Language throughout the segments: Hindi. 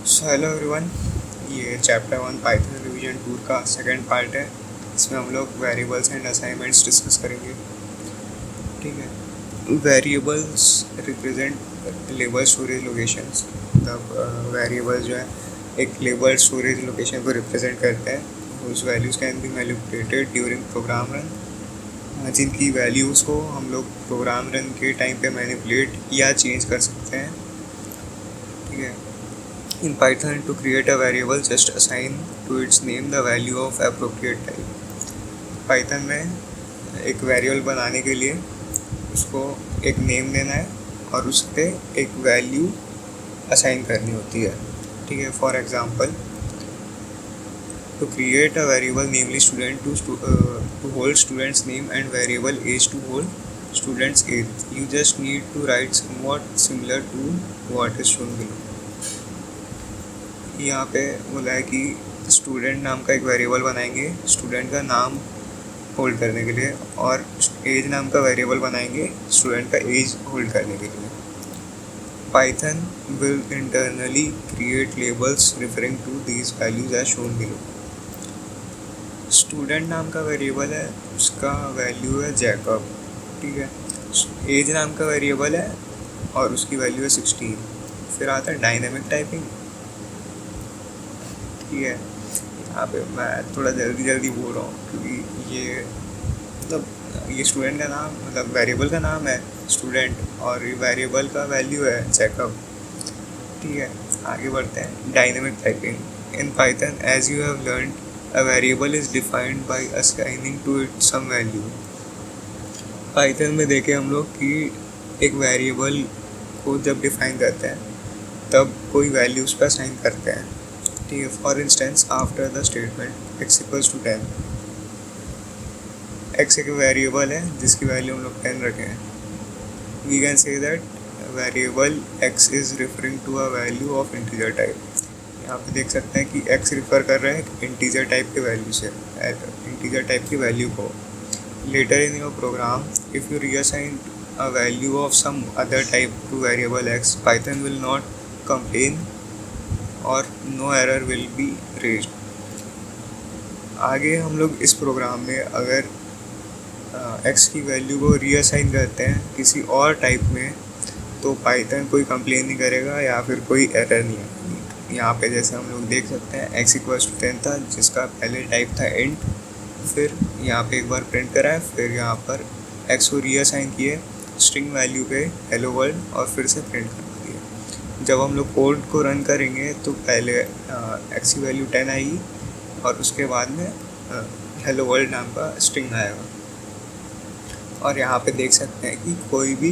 सो हेलो एवरीवन, ये चैप्टर 1 पाइथन रिवीजन टूर का सेकंड पार्ट है। इसमें हम लोग वेरिएबल्स एंड असाइनमेंट्स डिस्कस करेंगे। ठीक है। Variables represent label storage locations. मतलब वेरिएबल्स जो है एक लेबल स्टोरेज लोकेशन को रिप्रेजेंट करते हैं। उस values can be manipulated during program run, जिनकी वैल्यूज़ को हम लोग प्रोग्राम रन के टाइम पे मैनिपुलेट या चेंज कर सकते हैं। ठीक है। In Python, to create a variable, just assign to its name the value of appropriate type. Python में एक वेरिएबल बनाने के लिए उसको एक नेम देना है और उस पर एक वैल्यू असाइन करनी होती है। ठीक है। For example, to create a variable namely student to hold student's name and variable age to hold student's age, you just need to write somewhat similar to what is shown below. यहाँ पे बोला है कि स्टूडेंट नाम का एक वेरिएबल बनाएंगे स्टूडेंट का नाम होल्ड करने के लिए, और एज नाम का वेरिएबल बनाएंगे स्टूडेंट का एज होल्ड करने के लिए। Python will internally create labels referring to these values as shown below. Student नाम का वेरिएबल है, उसका वैल्यू है जैकब। ठीक है। एज नाम का वेरिएबल है और उसकी वैल्यू है 16। फिर आता है डायनेमिक टाइपिंग। ठीक है। यहाँ पे मैं थोड़ा जल्दी बोल रहा हूँ क्योंकि ये मतलब ये स्टूडेंट का नाम मतलब वेरिएबल का नाम है स्टूडेंट और ये वेरिएबल का वैल्यू है चेकअप। ठीक है। आगे बढ़ते हैं। Dynamic typing in Python, as you have learn, a variable is defined by assigning to it some value. Python में देखें हम लोग कि एक वेरिएबल को जब डिफाइन करते हैं तब कोई वैल्यूज़ पर असाइन करते हैं। ठीक है। For instance, after the statement x equals to 10, x एक वेरिएबल है जिसकी वैल्यू हम लोग 10 रखे हैं। We can say that variable x is referring to a value of integer type. यहाँ पे देख सकते हैं कि x रिफ़र कर रहा है इंटीजर टाइप के वैल्यू से, इंटीजर टाइप की वैल्यू को। Later in your program, if you reassign a value of some other type to variable x, Python will not complain और no error will be raised. आगे हम लोग इस प्रोग्राम में अगर x की वैल्यू को रीअसाइन करते हैं किसी और टाइप में तो पाइथन कोई कंप्लेन नहीं करेगा या फिर कोई एरर नहीं आएगी। यहाँ पे जैसे हम लोग देख सकते हैं x इक्वल्स टू 10 था जिसका पहले टाइप था इंट, फिर यहाँ पे एक बार प्रिंट करा है, फिर यहाँ पर x को रीअसाइन किए स्ट्रिंग वैल्यू पे हेलो वर्ल्ड और फिर से प्रिंट कर दिए। जब हम लोग कोड को रन करेंगे तो पहले x की वैल्यू 10 आएगी और उसके बाद में हेलो वर्ल्ड नाम का स्ट्रिंग आएगा। और यहाँ पे देख सकते हैं कि कोई भी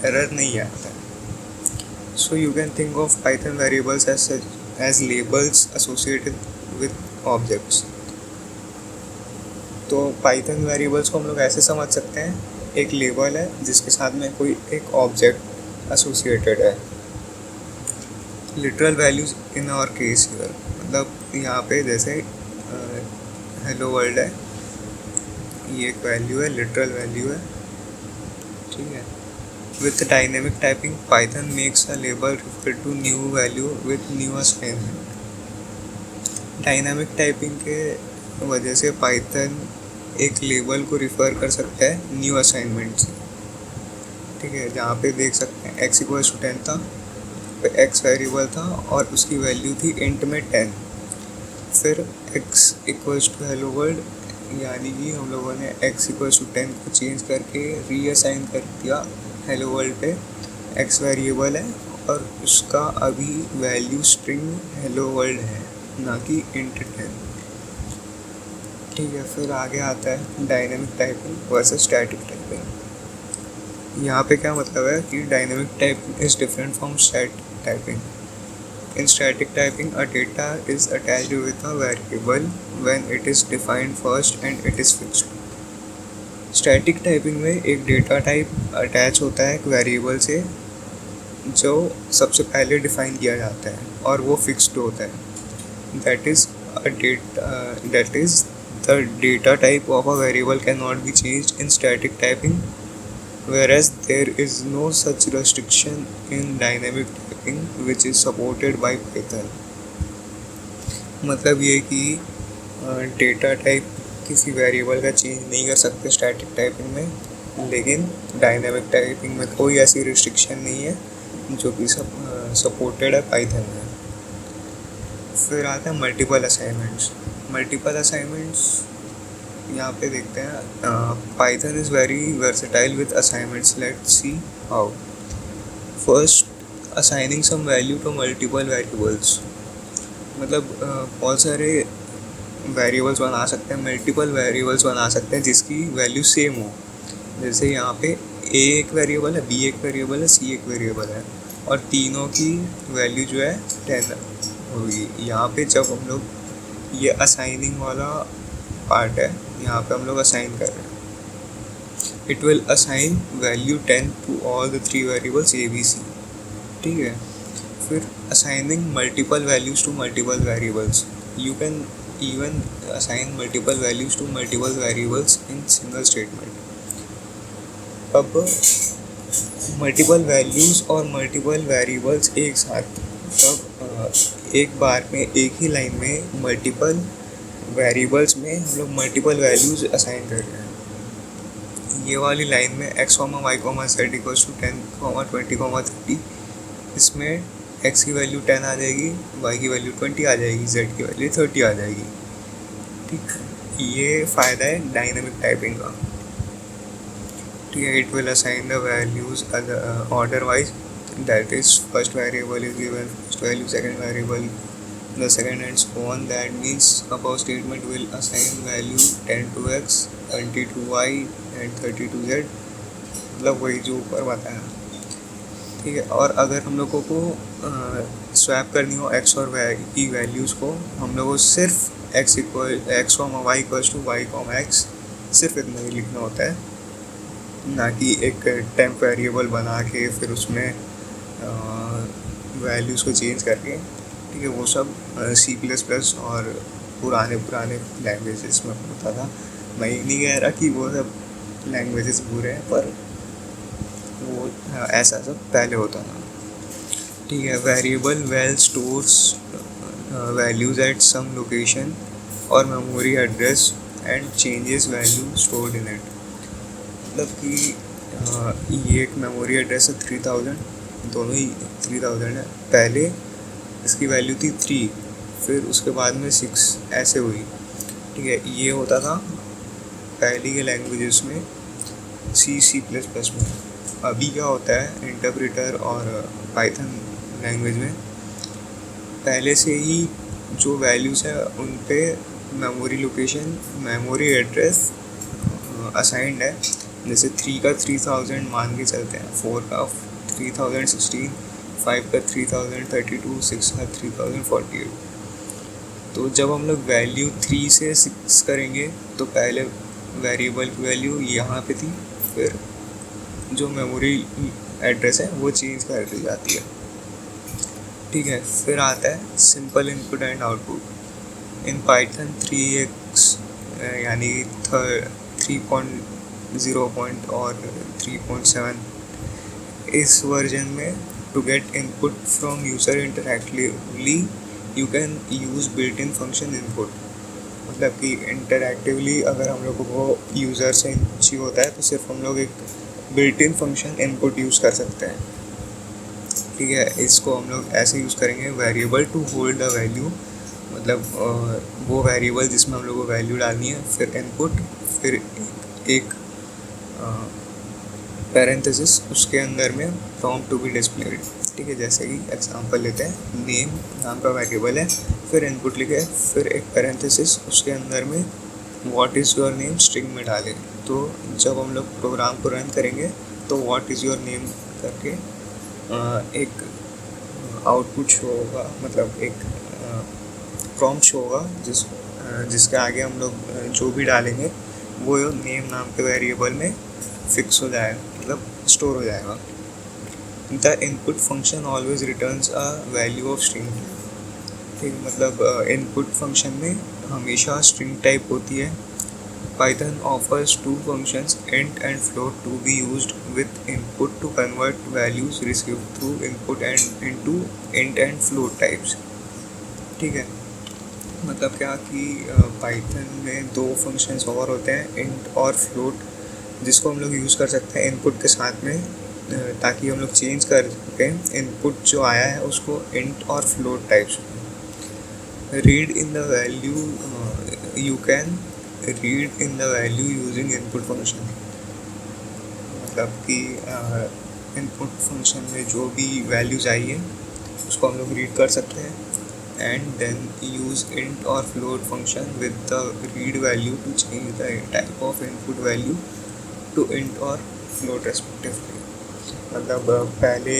एरर नहीं आता है। So you can think of Python variables as labels associated with objects. तो पाइथन वेरिएबल्स को हम लोग ऐसे समझ सकते हैं, एक लेबल है जिसके साथ में कोई एक ऑब्जेक्ट एसोसिएटेड है। Literal values in our case here, मतलब यहाँ पे जैसे हेलो वर्ल्ड है, ये एक वैल्यू है, लिटरल वैल्यू है। ठीक है। With dynamic typing, Python makes a label refer to new value with new assignment. Dynamic typing के वजह से पाइथन एक लेबल को रिफ़र कर सकता है न्यू असाइनमेंट से। ठीक है। जहाँ पे देख सकते हैं x इक्वल्स टू 10 था, तो x वेरिएबल था और उसकी वैल्यू थी इंट में 10। फिर x equals to hello world, यानी कि हम लोगों ने x इक्वल्स टू 10 को चेंज करके रीअसाइन कर दिया हेलो वर्ल्ड पे। x वेरिएबल है और उसका अभी वैल्यू स्ट्रिंग हेलो वर्ल्ड है, ना कि इंट 10। ठीक है। फिर आगे आता है dynamic typing versus static typing. यहाँ पे क्या मतलब है कि dynamic typing is different from static typing. In static typing, a data is attached with a variable when it is defined first and it is fixed. Static typing में एक डेटा टाइप अटैच होता है एक वेरिएबल से जो सबसे पहले डिफाइन किया जाता है और वो फिक्स्ड होता है। That is the data type of a variable cannot be changed in static typing, whereas there is no such restriction in dynamic typing, which is supported by Python. मतलब ये कि डेटा टाइप किसी वेरिएबल का चेंज नहीं कर सकते स्टैटिक टाइपिंग में, लेकिन डायनामिक टाइपिंग में कोई ऐसी रिस्ट्रिक्शन नहीं है जो कि सपोर्टेड है पाइथन में। फिर आते हैं मल्टीपल असाइनमेंट्स। मल्टीपल असाइनमेंट्स यहाँ पे देखते हैं, Python is very versatile with assignments, let's see how. First, assigning some value to multiple variables, मतलब बहुत सारे वेरिएबल्स बना सकते हैं, मल्टीपल वेरिएबल्स बना सकते हैं जिसकी वैल्यू सेम हो। जैसे यहाँ पे ए एक वेरिएबल है, बी एक वेरिएबल है, सी एक वेरिएबल है, और तीनों की वैल्यू जो है 10 होगी। यहाँ पे जब हम लोग ये असाइनिंग वाला पार्ट है, यहाँ पे हम लोग असाइन कर रहे हैं, it will assign value 10 to all the 3 variables A B C. ठीक है। फिर assigning multiple values to multiple variables, you can even assign multiple values to multiple variables in single statement। अब मल्टीपल वैल्यूज़ और मल्टीपल वेरिएबल्स एक साथ, तब एक बार में एक ही लाइन में मल्टीपल वेरिएबल्स में हम लोग मल्टीपल वैल्यूज़ असाइन कर रहे हैं। ये वाली लाइन में x, y, z equals to 10, 20, 30, इसमें x की वैल्यू 10 आ जाएगी, y की वैल्यू 20 आ जाएगी, z की वैल्यू 30 आ जाएगी। ठीक, ये फ़ायदा है डायनामिक टाइपिंग का। ठीक है। It will assign the values order wise, that is first variable is given first value, second variable the second, and so on. That means above statement will assign value 10 to x, 20 to y and 30 to z, मतलब वही जो ऊपर बताया। ठीक है। और अगर हम लोगों को स्वैप करनी हो x और y की वैल्यूज़ को, हम लोगों को सिर्फ x y equals to y, x सिर्फ इतना ही लिखना होता है, ना कि एक टेम्प वेरिएबल बना के फिर उसमें वैल्यूज़ को चेंज करके। ठीक है। वो सब C++ और पुराने लैंग्वेजेस में होता था। मैं ये नहीं कह रहा कि वो सब लैंग्वेजेस बुरे हैं, पर वो ऐसा सब पहले होता था। ठीक है। Variable well stores values at some location और memory address and changes value stored in it, मतलब कि ये एक मेमोरी एड्रेस है 3000, दोनों ही 3000 है। पहले इसकी वैल्यू थी 3, फिर उसके बाद में 6 ऐसे हुई। ठीक है। ये होता था पहले के लैंग्वेजेस में, C++ में। अभी क्या होता है इंटरप्रेटर और पाइथन लैंग्वेज में, पहले से ही जो वैल्यूज़ है उन पे memory location, memory address assigned है। जैसे 3 का 3000 मान के चलते हैं, 4 का 3016, 5 का 3032, 6 का 3048। तो जब हम लोग वैल्यू 3 से 6 करेंगे तो पहले वेरिएबल की वैल्यू यहाँ पे थी, फिर जो मेमोरी एड्रेस है वो चेंज कर दी जाती है। ठीक है। फिर आता है simple input and output in Python 3x, यानी 3.0 और 3.7 इस वर्जन में। To get input from user interactively you can use built in function input, मतलब कि इंटरैक्टिवली अगर हम लोगों को यूज़र से इनपुट चाहिए होता है तो सिर्फ हम लोग एक built in function input use कर सकते हैं। ठीक है। इसको हम लोग ऐसे यूज़ करेंगे, variable to hold the value, मतलब वो वेरिएबल जिसमें हम लोग को वैल्यू डालनी है, फिर इनपुट, फिर एक पैरेंथेसिस उसके अंदर में प्रॉम्प्ट टू बी डिस्प्लेड। ठीक है। जैसे कि एग्जांपल लेते हैं, नेम नाम का वेरिएबल है, फिर इनपुट लिखे, फिर एक पैरेंथेसिस उसके अंदर में what is your name string में डालें। तो जब हम लोग प्रोग्राम को रन करेंगे तो व्हाट इज़ योर नेम करके एक आउटपुट शो होगा, मतलब एक प्रॉम्प्ट शो होगा जिसके आगे हम लोग जो भी डालेंगे वो नेम नाम के वेरिएबल में फिक्स हो जाएगा, मतलब स्टोर हो जाएगा। The input function always returns a value of string. ठीक, मतलब इनपुट फंक्शन में हमेशा स्ट्रिंग टाइप होती है। Python offers two functions, int and float, to be used with input to convert values received through input and into int and float types। ठीक है। मतलब क्या कि पाइथन में दो फंक्शंस और होते हैं, इंट और फ्लोट, जिसको हम लोग यूज़ कर सकते हैं इनपुट के साथ में, ताकि हम लोग चेंज कर सकें इनपुट जो आया है उसको इंट और फ्लोट टाइप्स में। Read in the value, you can read in the value using input function. मतलब कि इनपुट फंक्शन में जो भी वैल्यूज़ आई है उसको हम लोग रीड कर सकते हैं, and then use int or float function with the read value to change the type of input value to int or float respectively। मतलब पहले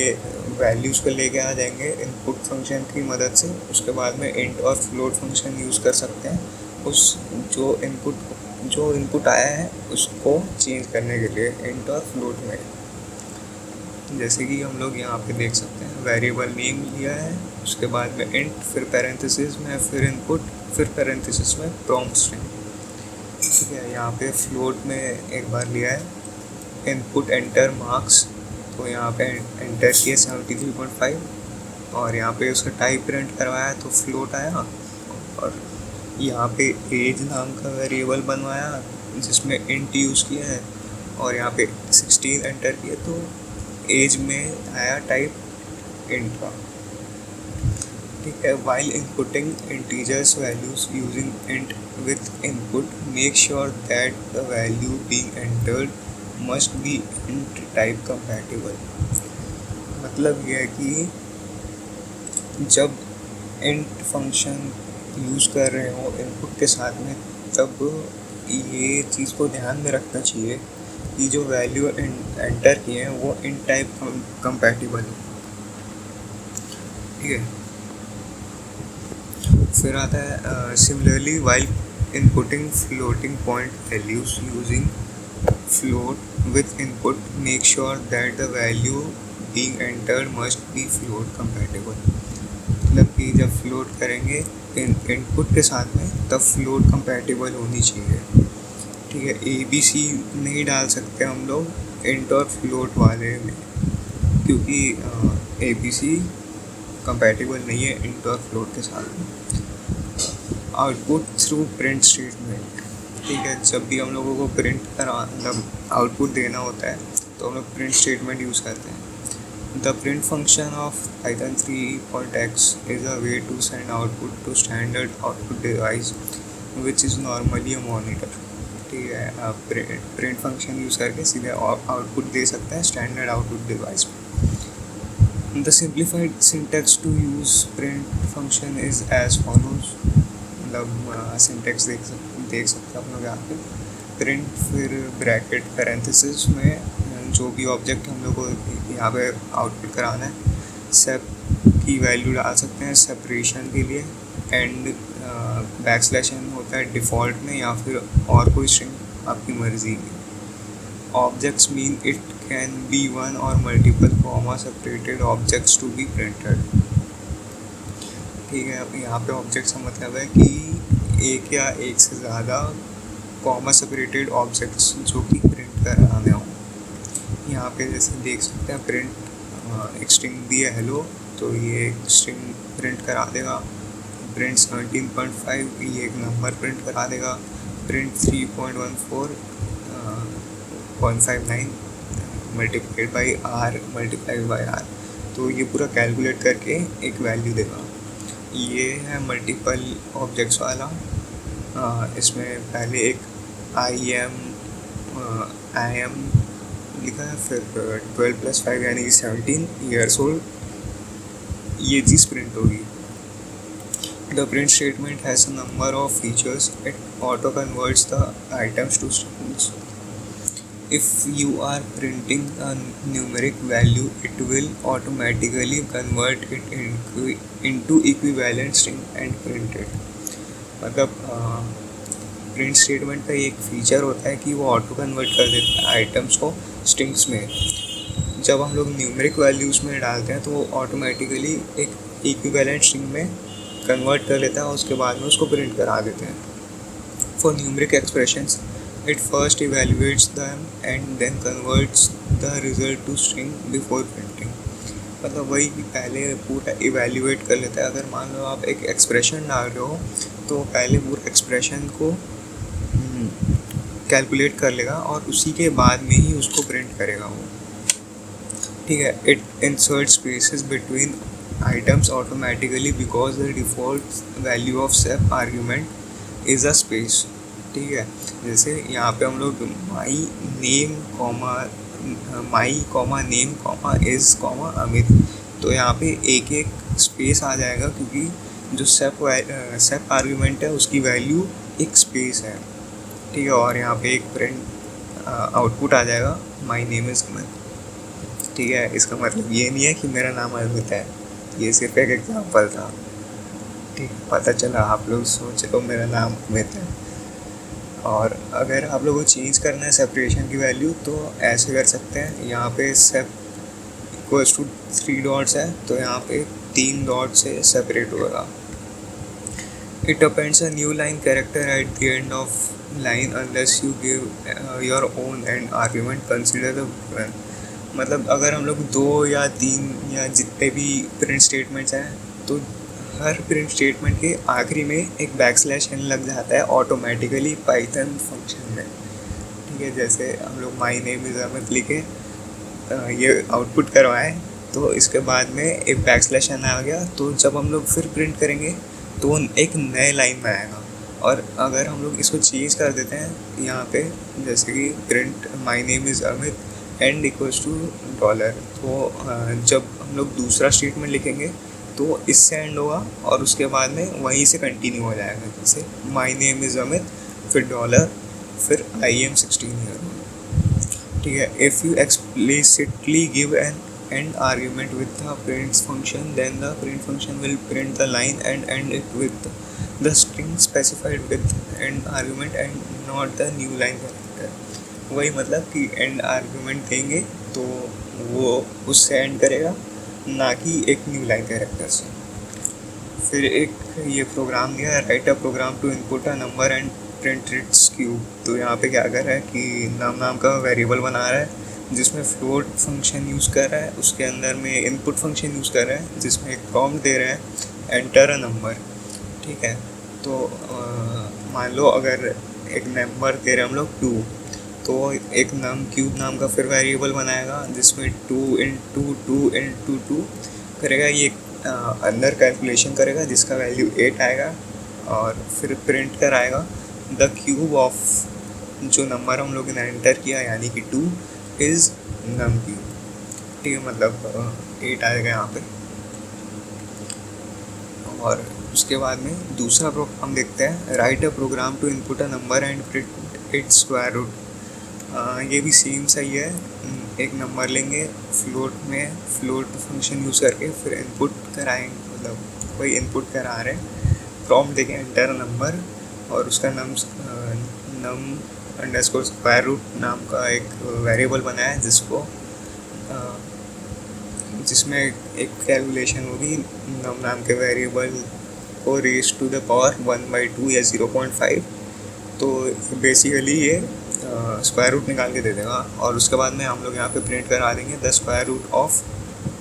वैल्यूज़ को लेके आ जाएंगे इनपुट फंक्शन की मदद से, उसके बाद में इंट और फ्लोट फंक्शन यूज़ कर सकते हैं उस जो इनपुट आया है उसको चेंज करने के लिए इंट और फ्लोट में। जैसे कि हम लोग यहाँ पे देख सकते हैं वेरिएबल नेम लिया है, उसके बाद में इंट, फिर पैरेंथेसिस में, फिर इनपुट, फिर पैरेंथेसिस में प्रॉम्प्ट स्ट्रिंग। ठीक है, यहाँ पे फ्लोट में एक बार लिया है इनपुट एंटर मार्क्स, तो यहाँ पे एंटर किए 73.5 और यहाँ पे उसका टाइप प्रिंट करवाया तो फ्लोट आया, और यहाँ पे एज नाम का वेरिएबल बनवाया जिसमें इंट यूज़ किया है, और यहाँ पे 16 एंटर किए तो एज में आया टाइप इंट का। ठीक है, while inputting integers values using int with input make sure that the value being entered must be int type compatible. मतलब यह है कि जब इंट फंक्शन यूज़ कर रहे हो इनपुट के साथ में, तब ये चीज़ को ध्यान में रखना चाहिए कि जो वैल्यू एंटर किए हैं वो इन टाइप कंपैटिबल हो। ठीक है, फिर आता है similarly while inputting floating point values using float with input make sure that the value being entered must be float compatible. मतलब कि जब फ्लोट करेंगे इनपुट के साथ में तब फ्लोट कंपैटिबल होनी चाहिए। ठीक है, ABC नहीं डाल सकते हम लोग इंट और फ्लोट वाले में, क्योंकि ABC कंपैटिबल नहीं है इंट और फ्लोट के साथ में। Output through print statement. ठीक है, जब भी हम लोगों को प्रिंट मतलब आउटपुट देना होता है तो हम लोग प्रिंट स्टेटमेंट यूज़ करते हैं। The print function of Python 3.x is a way to send output to standard output device which is normally a monitor। ठीक है, आप प्रिंट फंक्शन यूज़ करके सीधे आउटपुट दे सकते हैं स्टैंडर्ड आउटपुट डिवाइस पे। The simplified syntax to use print function is as follows. मतलब सिंटैक्स देख सकते हैं आप लोग यहाँ पे, प्रिंट फिर ब्रैकेट पैरेंथेसिस में जो भी ऑब्जेक्ट हम लोग को यहाँ पे आउटपुट कराना है, सेप की वैल्यू डाल सकते हैं सेपरेशन के लिए, एंड बैकस्लैश n होता है डिफ़ॉल्ट में, या फिर और कोई स्ट्रिंग आपकी मर्ज़ी की। Objects mean it can be one और multiple comma separated objects to be printed. ठीक है, अब यहाँ पे ऑब्जेक्ट्स का मतलब है कि एक या एक से ज़्यादा कॉमा सेपरेटेड ऑब्जेक्ट्स जो कि प्रिंट कराने हों। यहाँ पे जैसे देख सकते हैं प्रिंट एक स्ट्रिंग दी है हेलो, तो ये एक स्ट्रिंग प्रिंट करा देगा। प्रिंट 17.5 ये एक नंबर प्रिंट करा देगा। Print 3.14.59 multiplied by R multiplied by R, तो ये पूरा कैलकुलेट करके एक वैल्यू देगा। ये है मल्टीपल ऑब्जेक्ट्स वाला। इसमें पहले एक आई एम लिखा है, फिर 12 + 5 यानी कि 17 ईयर्स ओल्ड, ये चीज़ प्रिंट होगी। The print statement has a number of features. It auto converts the items to strings. If you are printing a numeric value, it will automatically convert it into equivalent string and print it। मतलब प्रिंट स्टेटमेंट का एक फीचर होता है कि वो ऑटो कन्वर्ट कर देता है आइटम्स को स्ट्रिंग्स में। जब हम लोग न्यूमेरिक वैल्यूज़ में डालते हैं तो वो ऑटोमेटिकली एक इक्विवेलेंट स्ट्रिंग में कन्वर्ट कर लेता है, उसके बाद में उसको प्रिंट करा देते हैं। For numeric expressions it first evaluates them and then converts the result to string before printing. मतलब वही कि पहले पूरा इवेल्युएट कर लेता है। अगर मान लो आप एक एक्सप्रेशन डाल रहे हो तो पहले पूरा एक्सप्रेशन को कैलकुलेट कर लेगा और उसी के बाद में ही उसको प्रिंट करेगा वो, ठीक है। It insert spaces between items automatically because the default value of shape argument is a space, ठीक है। जैसे यहाँ पे हम लोग my name comma is comma Amit, तो यहाँ पे एक एक स्पेस आ जाएगा क्योंकि जो सेप आर्ग्यूमेंट है उसकी वैल्यू एक स्पेस है, ठीक है। और यहाँ पे एक प्रिंट आउटपुट आ जाएगा माई नेम इज़ अमित, ठीक है। इसका मतलब ये नहीं है कि मेरा नाम अमित है, ये सिर्फ एक एग्जांपल था, ठीक है। पता चला आप लोग सोच लो मेरा नाम अमित है। और अगर आप लोगों को चेंज करना है सेपरेशन की वैल्यू तो ऐसे कर सकते हैं। यहाँ पे सेप इक्वल्स टू 3 डॉट्स है तो यहाँ पे 3 डॉट से सेपरेट होगा। It happens a new line character at the end of line unless you give your own and argument consider the given. मतलब अगर हम लोग 2 या 3 या जितने भी प्रिंट स्टेटमेंट्स हैं तो हर प्रिंट स्टेटमेंट के आखिरी में एक बैकस्लैश n लग जाता है ऑटोमेटिकली पाइथन फंक्शन में, ठीक है। जैसे हम लोग माई नेम इज़ अमित लिखे ये आउटपुट करवाएं तो इसके बाद में एक बैकस्लैश n आ गया, तो जब हम लोग फिर प्रिंट करेंगे तो एक नए लाइन में आएगा। और अगर हम लोग इसको चेंज कर देते हैं यहाँ पे, जैसे कि print my name is Amit and equals to $, तो जब हम लोग दूसरा स्टेटमेंट लिखेंगे तो इससे एंड होगा और उसके बाद में वहीं से कंटिन्यू हो जाएगा। जैसे माई नेम इज़ अमित फिर $, फिर I am 16 ईयर ओल्ड, ठीक है। If you explicitly give an end argument with the print function then the print function will print the line and end it with the string specified with end argument and not the new line character. वही मतलब कि एंड आर्ग्यूमेंट देंगे तो वो उससे एंड करेगा, ना कि एक न्यू लाइन कैरेक्टर से। फिर एक ये प्रोग्राम दिया है, write a program to input a number and print its cube. तो यहाँ पे क्या कर रहा है कि नाम का वेरिएबल बना रहा है जिसमें फ्लोट फंक्शन यूज़ कर रहा है, उसके अंदर में इनपुट फंक्शन यूज़ कर रहा है जिसमें एक प्रॉम्प्ट दे रहा है एंटर अ नंबर, ठीक है। तो मान लो अगर एक नंबर दे रहे हैं हम लोग 2, तो एक क्यूब नाम का फिर वेरिएबल बनाएगा जिसमें 2 × 2 × 2 करेगा, ये अंदर कैलकुलेशन करेगा जिसका वैल्यू 8 आएगा और फिर प्रिंट कराएगा द क्यूब ऑफ जो नंबर हम लोग ने एंटर किया यानी कि 2 इज़ नम क्यूब, ठीक है। मतलब 8 आएगा यहाँ पे। और उसके बाद में दूसरा प्रोग्राम देखते हैं, write a program to input a number and print its square root. ये भी सेम सही है। एक नंबर लेंगे फ्लोट फंक्शन यूज़ करके फिर इनपुट कराएंगे, मतलब वही इनपुट करा रहे हैं, प्रॉम्प्ट देंगे एंटर नंबर और उसका नम अंडरस्कोर स्क्वायर रूट नाम का एक वेरिएबल बनाया है जिसमें एक कैलकुलेशन होगी नम नाम के वेरिएबल को रेज टू द पावर 1/2 या 0.5। तो बेसिकली ये स्क्वायर रूट निकाल के दे देगा और उसके बाद में हम लोग यहाँ पे प्रिंट करा देंगे द स्क्वायर रूट ऑफ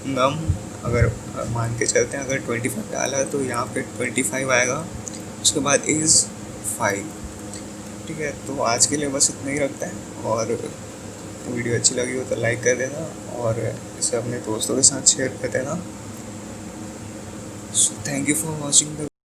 नम। अगर मान के चलते हैं अगर 25 डाला है तो यहाँ पे 25 आएगा, उसके बाद इज़ 5, ठीक है। तो आज के लिए बस इतना ही रखते हैं और वीडियो अच्छी लगी हो तो लाइक कर देना और इसे अपने दोस्तों के साथ शेयर कर देना। So thank you for watching the